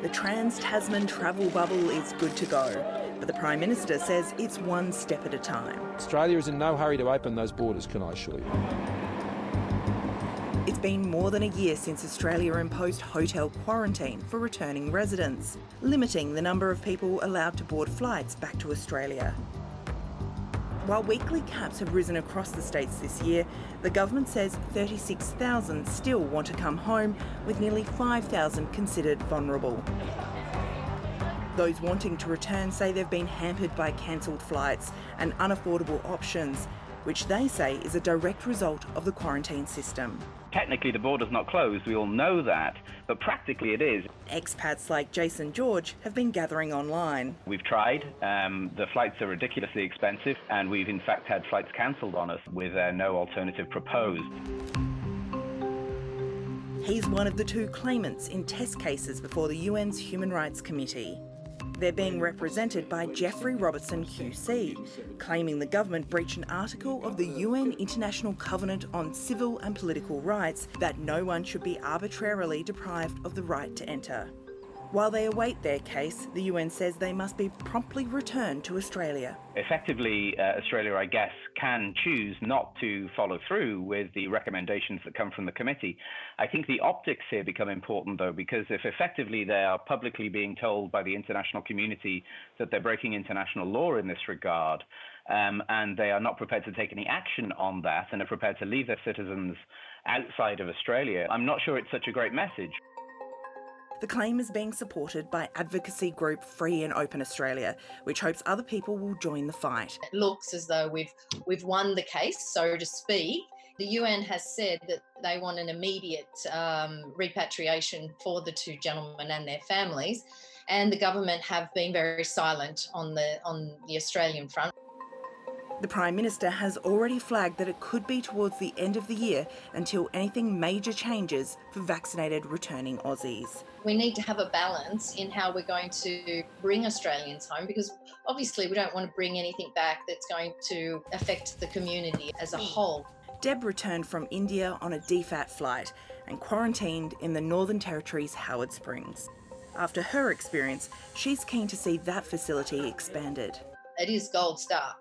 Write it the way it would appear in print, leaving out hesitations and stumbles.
The trans-Tasman travel bubble is good to go, but the Prime Minister says it's one step at a time. Australia is in no hurry to open those borders, can I assure you. It's been more than a year since Australia imposed hotel quarantine for returning residents, limiting the number of people allowed to board flights back to Australia. While weekly caps have risen across the states this year, the government says 36,000 still want to come home, with nearly 5,000 considered vulnerable. Those wanting to return say they've been hampered by cancelled flights and unaffordable options, which they say is a direct result of the quarantine system. Technically the border's not closed, we all know that, but practically it is. Expats like Jason George have been gathering online. We've tried, the flights are ridiculously expensive, and we've in fact had flights cancelled on us with no alternative proposed. He's one of the two claimants in test cases before the UN's Human Rights Committee. They're being represented by Jeffrey Robertson QC, claiming the government breached an article of the UN International Covenant on Civil and Political Rights that no one should be arbitrarily deprived of the right to enter. While they await their case, the UN says they must be promptly returned to Australia. Effectively, Australia, I guess, can choose not to follow through with the recommendations that come from the committee. I think the optics here become important, though, because if effectively they are publicly being told by the international community that they're breaking international law in this regard, and they are not prepared to take any action on that and are prepared to leave their citizens outside of Australia, I'm not sure it's such a great message. The claim is being supported by advocacy group Free and Open Australia, which hopes other people will join the fight. It looks as though we've won the case, so to speak. The UN has said that they want an immediate repatriation for the two gentlemen and their families, and the government have been very silent on the Australian front. The Prime Minister has already flagged that it could be towards the end of the year until anything major changes for vaccinated returning Aussies. We need to have a balance in how we're going to bring Australians home, because obviously we don't want to bring anything back that's going to affect the community as a whole. Deb returned from India on a DFAT flight and quarantined in the Northern Territory's Howard Springs. After her experience, she's keen to see that facility expanded. It is gold star.